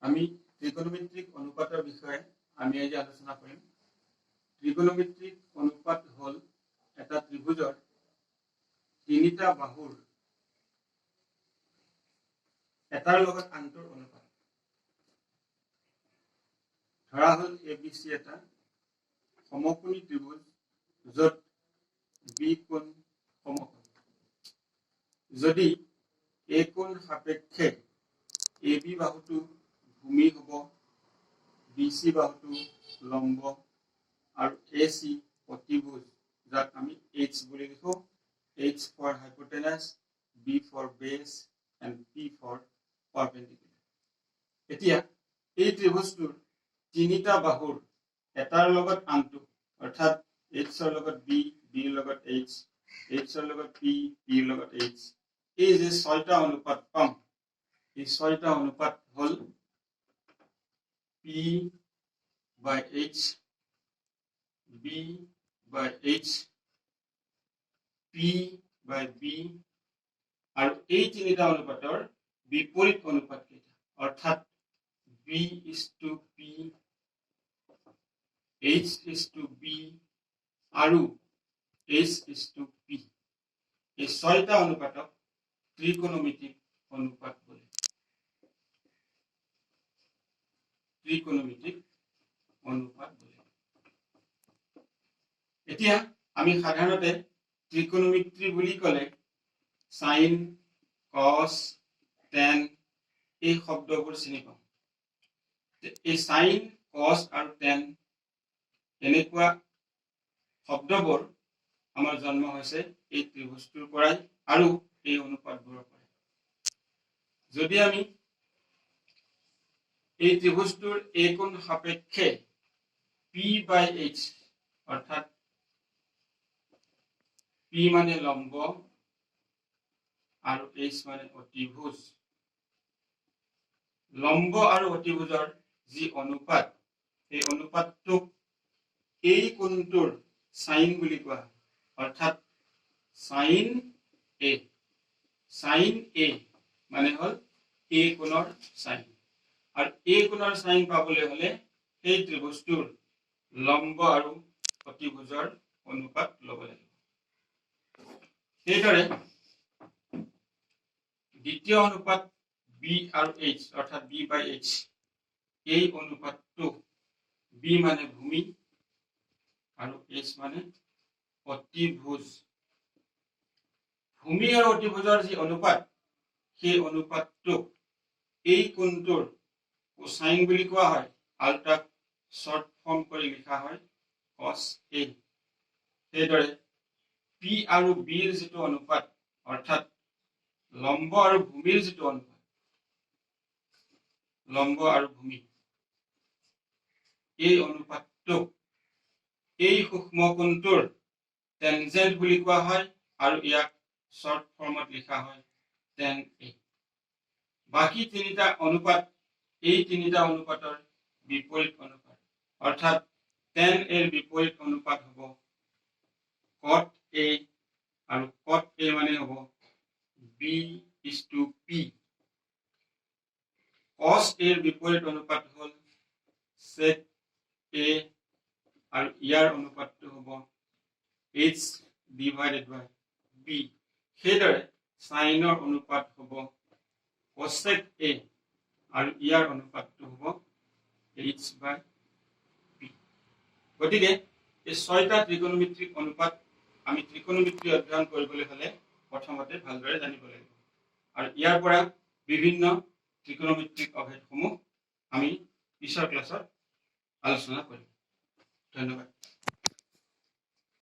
আমি ত্ৰিকোণমিতিক অনুপাতৰ বিষয়ে আমি আজি আলোচনা কৰিম। ত্ৰিকোণমিতিক অনুপাত হল এটা ত্ৰিভুজৰ তিনিটা বাহুৰ এটাৰ লগত আনটোৰ অনুপাত। ধৰা হল ABC এটা সমকোণী ত্ৰিভুজ যত বি কোণ সমকোণ। যদি এ কোণ সাপেক্ষে AB বাহুটো ভূমি হব, BC বাহুটো লম্ব আৰু AC অতিভুজ যাক আমি H বুলি লিখো। H for hypotenuse, B for base and P for perpendicular. এতিয়া এই ত্ৰিভুজটোৰ তিনিটা বাহুৰ এটাৰ লগত আনটো অৰ্থাৎ H ৰ লগত B, B ৰ লগত H, H ৰ লগত P, P ৰ লগত H, এই যে ছয়টা অনুপাত পাম, এই ছয়টা অনুপাত হল P by H, B by H, P by B আৰু এই তিনিটা অনুপাতৰ বিপৰীত অনুপাত কেইটা অৰ্থাৎ B is to P, H is to B আৰু H is to P। এই ছয়টা অনুপাতক ত্ৰিকোণমিতিক অনুপাত বোলে। ত্ৰিকোণমিতিক অনুপাত বোলে। এতিয়া আমি সাধাৰণতে ত্ৰিকোণমিতি বুলি ক'লে সাইন, কস, টেন এই শব্দবোৰ চিনি পাওঁ। এই সাইন, কস আৰু টেন এনেকুৱা শব্দবোৰ আমাৰ জন্ম হৈছে এই ত্ৰিভুজটোৰ পৰাই আৰু এই অনুপাতবোৰৰ পৰাই। যদি আমি এই ত্ৰিভুজটোৰ এ কোণ সাপেক্ষে P by H অৰ্থাৎ P মানে লম্ব আৰু H মানে অতিভুজ, লম্ব আৰু অতিভুজৰ যি অনুপাত এই অনুপাতটোক এই কোণটোৰ সাইন বুলি কোৱা হয় অৰ্থাৎ সাইন A। সাইন A মানে হল এই কোণৰ সাইন আৰু এই কোণৰ সাইন পাবলৈ হলে এই ত্ৰিভুজটোৰ লম্ব আৰু অতিভুজৰ অনুপাত ল'ব লাগিব। সেইদৰে দ্বিতীয় অনুপাত B আৰু H অৰ্থাৎ B by H, এই অনুপাতটো B মানে ভূমি আৰু H মানে অতিভুজ। ভূমি আৰু অতিভুজৰ যি অনুপাত সেই অনুপাতটোক এই কোণটোৰ কোসাইন বুলি কোৱা হয় আৰু তাক শৰ্ট ফৰ্ম কৰি লিখা হয় cos A। সেইদৰে P আৰু B ৰ যিটো অনুপাত অৰ্থাৎ লম্ব আৰু ভূমিৰ যিটো অনুপাত, লম্ব আৰু ভূমি এই অনুপাতটোক এই সূক্ষ্ম কোণটোৰ টেনজেন্ট বুলি কোৱা হয় আৰু ইয়াক শৰ্ট ফৰ্মত লিখা হয় tan A। বাকি তিনিটা অনুপাত এই তিনিটা অনুপাতৰ বিপৰীত অনুপাত অৰ্থাৎ tan A ৰ বিপৰীত অনুপাত হ'ব cot A আৰু cot A মানে হ'ব B is to P। cos A ৰ বিপৰীত অনুপাত হ'ল sec A আৰু ইয়াৰ অনুপাতটো হ'ব H divided by B। সেইদৰে সাইনৰ অনুপাত হ'ব cosec A আৰু ইয়াৰ অনুপাতটো হ'ব H by P। গতিকে এই ছয়টা ত্ৰিকোণমিতিক অনুপাত আমি ত্ৰিকোণমিতি অধ্যয়ন কৰিবলৈ হলে প্ৰথমতে ভালদৰে জানিব লাগিব আৰু ইয়াৰ পৰা বিভিন্ন ত্ৰিকোণমিতিক অভেদসমূহ আমি পিছৰ ক্লাছত আলোচনা কৰিম। ধন্যবাদ।